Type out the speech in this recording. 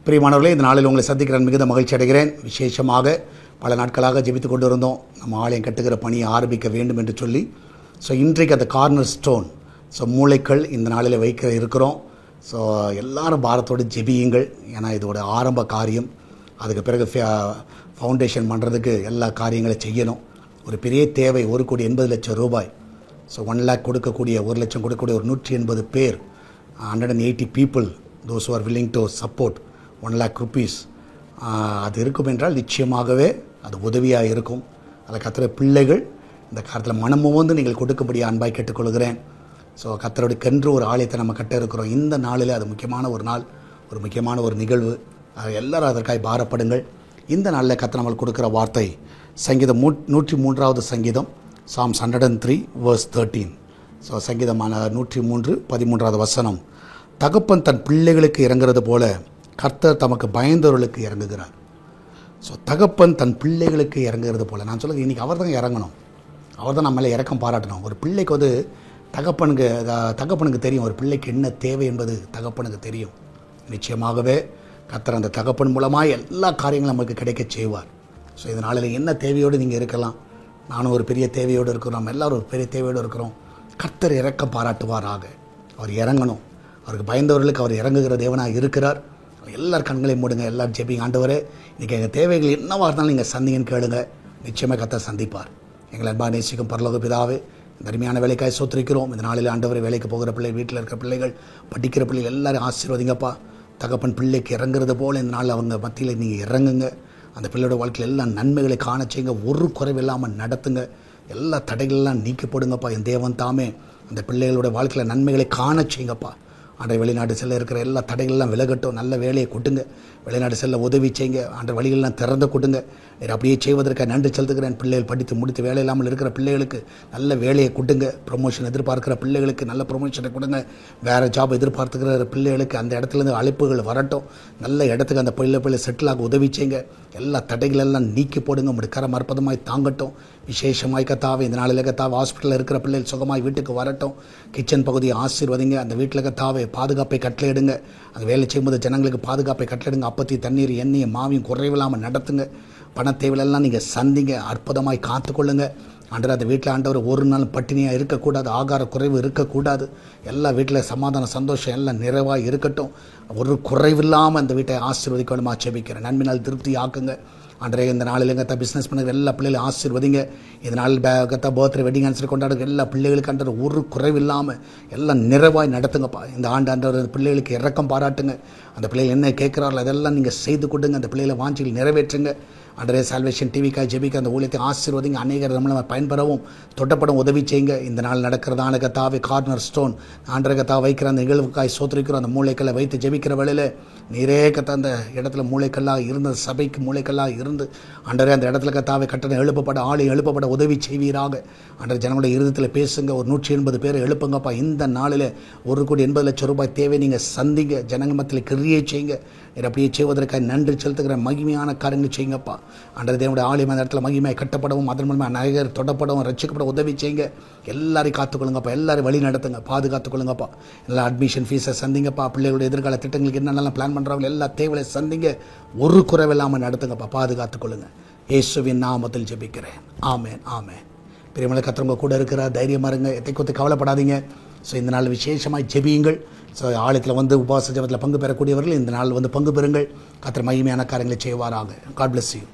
பிரியமானவர்களே, இந்த நாளில் உங்களை சந்திக்கிறேன் மிகுந்த மகிழ்ச்சி அடைகிறேன். விசேஷமாக பல நாட்களாக ஜெபித்து கொண்டு இருந்தோம், நம்ம ஆலயம் கட்டுகிற பணியை ஆரம்பிக்க வேண்டும் என்று சொல்லி. இன்றைக்கு அந்த கார்னர் ஸ்டோன் மூளைக்கல் இந்த நாளில் வைக்க இருக்கிறோம். எல்லாரும் பாரத்தோடு ஜெபியுங்கள். ஏன்னா இதோட ஆரம்ப காரியம். அதுக்கு பிறகு ஃபவுண்டேஷன் பண்ணுறதுக்கு எல்லா காரியங்களும் செய்யணும். ஒரு பெரிய தேவை, 1,80,00,000 ரூபாய். 1 lakh கொடுக்கக்கூடிய, 1 லட்சம் கொடுக்கக்கூடிய ஒரு 180 பேர், 180 people, those who are willing to support 1 lakh rupees. அது இருக்கும் என்றால் நிச்சயமாகவே அது உதவியாக இருக்கும். அதில் கர்த்தருடைய பிள்ளைகள் இந்த காலத்தில் மனமுவந்து நீங்கள் கொடுக்கும்படி அன்பாய் கேட்டுக்கொள்கிறேன். கர்த்தருடைக்கென்று ஒரு ஆலயத்தை நம்ம கட்ட இருக்கிறோம். இந்த நாளில் அது முக்கியமான ஒரு நாள், ஒரு முக்கியமான ஒரு நிகழ்வு. எல்லாரும் அதற்காய் பாரப்படுங்கள். இந்த நாளில் கர்த்தர் நம்மளுக்கு கொடுக்குற வார்த்தை சங்கீதம் 103 சங்கீதம், Psalms 103 verse 13. சங்கீதம் 103 13வது வசனம். தகப்பன் தன் பிள்ளைகளுக்கு இறங்குறது போல கர்த்தர் தமக்கு பயந்தவர்களுக்கு இறங்குகிறார். தகப்பன் தன் பிள்ளைகளுக்கு இறங்குறது போல, நான் சொல்லுறது இன்றைக்கி அவர் தான் இறங்கணும், அவர் தான் நம்ம மேலே இறக்கம் பாராட்டணும். ஒரு பிள்ளைக்கு தகப்பனுக்கு தெரியும் ஒரு பிள்ளைக்கு என்ன தேவை என்பது தகப்பனுக்கு தெரியும். நிச்சயமாகவே கர்த்தர் அந்த தகப்பன் மூலமாக எல்லா காரியங்களும் நமக்கு கிடைக்க செய்வார். இந்த நாளில் என்ன தேவையோடு நீங்கள் இருக்கலாம். நானும் ஒரு பெரிய தேவையோடு இருக்கிறோம், நம்ம எல்லோரும் ஒரு பெரிய தேவையோடு இருக்கிறோம். கர்த்தர் இறக்கம் பாராட்டுவாராக. அவர் இறங்கணும். அவருக்கு பயந்தவர்களுக்கு அவர் இறங்குகிற தேவனாக இருக்கிறார். எல்லார் கண்களையும் மூடுங்க, எல்லாரும் ஜெபிங்க. ஆண்டவரே, இன்றைக்கி எங்கள் தேவைகள் என்னவாக இருந்தாலும் நீங்கள் சந்திங்கன்னு கேளுங்க. நிச்சயமாக கர்த்தர் சந்திப்பார். எங்களை அன்பாக நேசிக்கும் பரலோக பிதாவே, இந்த அருமையான வேலைக்காய் சோத்திரிக்கிறோம். இந்த நாளில் ஆண்டவரை வேலைக்கு போகிற பிள்ளைகள், வீட்டில் இருக்கிற பிள்ளைகள், படிக்கிற பிள்ளைகள் எல்லாரும் ஆசீர்வதிங்கப்பா. தகப்பன் பிள்ளைக்கு இறங்குறது போல் இந்த நாளில் அவங்க மத்தியில் நீங்கள் இறங்குங்க. அந்த பிள்ளையோட வாழ்க்கையில் எல்லா நன்மைகளை காண செய்யுங்க. ஒரு குறைவில்லாமல் நடத்துங்க. எல்லா தடைகளெல்லாம் நீக்கி போடுங்கப்பா. என் தேவன் தாமே அந்த பிள்ளைகளோட வாழ்க்கையில் நன்மைகளை காண செய்யுங்கப்பா. ஆண்டை வெளிநாடு செல்ல இருக்கிற எல்லா தடைகள்லாம் விலகட்டும். நல்ல வேலையை கொடுங்க. வெளிநாடு செல்ல உதவி செய்யுங்க. ஆண்ட வழிகளெல்லாம் திறந்து கொடுங்க. அப்படியே செய்வதற்காக நன்றி செலுத்துகிறேன். பிள்ளைகள் படித்து முடித்து வேலை இல்லாமல் இருக்கிற பிள்ளைகளுக்கு நல்ல வேலையை கொடுங்க. ப்ரொமோஷன் எதிர்பார்க்கிற பிள்ளைகளுக்கு நல்ல ப்ரொமோஷனை கொடுங்க. வேறு ஜாப் எதிர்பார்த்துக்கிற பிள்ளைகளுக்கு அந்த இடத்துலேருந்து அழைப்புகள் வரட்டும். நல்ல இடத்துக்கு அந்த பிள்ளை செட்டிலாக உதவி செய்யுங்க. எல்லா தடைகளெல்லாம் நீக்கி போடுங்க. உங்களுடைய கரம் அற்புதமாய் தாங்கட்டும். விசேஷமாய் கத்தாவே, இந்த நாளில் கத்தாவே ஹாஸ்பிட்டலில் இருக்கிற பிள்ளைகள் சுகமாய் வீட்டுக்கு வரட்டும். கிச்சன் பகுதியை ஆசீர்வதிங்க. அந்த வீட்டில் கத்தாவே பாதுகாப்பை கட்டளையிடுங்க. அந்த வேலை செய்யும்போது ஜனங்களுக்கு பாதுகாப்பை கட்டளையிடுங்க. அப்பத்தி தண்ணீர் எண்ணெயும் மாவியும் குறைவில்லாமல் நடத்துங்க. பண தேவையெல்லாம் நீங்கள் சந்திங்க. அற்புதமாய் காத்துக்கொள்ளுங்க. ஆண்டவர் அந்த வீட்டில் ஆண்டவர் ஒரு நாள் பட்டினியாக இருக்கக்கூடாது, ஆகார குறைவு இருக்கக்கூடாது. எல்லா வீட்டில் சமாதான சந்தோஷம் எல்லாம் நிறைவாக இருக்கட்டும். ஒரு குறைவில்லாமல் அந்த வீட்டை ஆசீர்வதிக்கணுமா ஜெபிக்கிறேன். நன்மையினால் திருப்தி ஆக்குங்க. அன்றைய இந்த நாளில் கத்தா பிஸ்னஸ் பண்ணுற எல்லா பிள்ளைகளும் ஆசீர்வதிங்க. இந்த நாளில் கத்தா பர்த்டே வெட்டிங் ஆன்சர் கொண்டாடுற எல்லா பிள்ளைகளுக்கு அன்ற ஒரு குறைவில்லாமல் எல்லாம் நிறைவாய் நடத்துங்கப்பா. இந்த ஆண்டு பிள்ளைகளுக்கு இறக்கம் பாராட்டுங்க. அந்த பிள்ளைகள் என்ன கேட்குறாங்களோ அதெல்லாம் நீங்கள் செய்து கொடுங்க. அந்த பிள்ளைகளை வாஞ்சிகள் நிறைவேற்றுங்க. அன்றைய சால்வேஷன் டிவிக்காய் ஜெபிக்க அந்த ஊழியத்தை ஆசீர்வதிங்க. அநேகர் நம்மளை பயன்பெறவும் தொட்டப்படும் உதவி செய்யுங்க. இந்த நாள் நடக்கிறதான கத்தாவே கார்னர் ஸ்டோன் ஆண்டரை கத்தா வைக்கிற அந்த நிகழ்வுக்காய் சோத்திரிக்கிறோம். அந்த மூளைக்கல்லை வைத்து ஜெபிக்கிற வேளையில் நீரே கத்தா அந்த இடத்துல மூளைக்கல்லாக இருந்த சபைக்கு மூளைக்கல்லாக இருந்து அன்றரே அந்த இடத்துல கத்தாவை கட்டணம் எழுப்பப்பட ஆலயம் எழுப்பப்பட உதவி செய்வீராக. அன்றைய ஜனங்களுடைய இருதயத்தில் பேசுங்க. ஒரு 180 பேரை எழுப்புங்கப்பா. இந்த நாளில் 1,80,00,000 ரூபாய் தேவை நீங்கள் சந்திங்க. ஜனங்கள் மத்தியில் கிரியை செய்யுங்க. அப்படியே செய்வதற்காக நன்றி செலுத்துகிற மகிமையான காரியங்கள் செய்யுங்கப்பா. அன்றைய தேவனுடைய ஆலயம் அந்த இடத்துல மகிமையை கட்டப்படவும் அதன் மூலமாக நகர் தொடப்படவும் ரட்சிக்கப்பட உதவி செய்யுங்க. எல்லாரையும் காத்துக்கொள்ளுங்கப்பா. எல்லாரும் வழி நடத்துங்க, பாதுகாத்துக்கொள்ளுங்கப்பா. எல்லா அட்மிஷன் ஃபீஸை சந்திங்கப்பா. பிள்ளைகளுடைய எதிர்கால திட்டங்களுக்கு என்னென்னலாம் பிளான் பண்ணுறாங்களோ எல்லா தேவையை சந்திங்க. ஒரு குறைவில்லாமல் நடத்துங்கப்பா. பாதுகாத்துக்கொள்ளுங்க. இயேசுவின் நாமத்தில் ஜெபிக்கிறேன். ஆமேன், ஆமேன். பெரியமலை கத்திரவங்க கூட இருக்கிற தைரியமாக இருங்க. எதை குறித்து கவலைப்படாதீங்க. இந்த நாள் விசேஷமாக ஜெபியுங்கள். ஆலயத்தில் உபவாச ஜெபத்தில் பங்கு பெறக்கூடியவர்கள் இந்த நாள் பங்கு பெறுங்கள். கர்த்தர் மகிமையான காரியங்களை செய்வாராக. God bless you.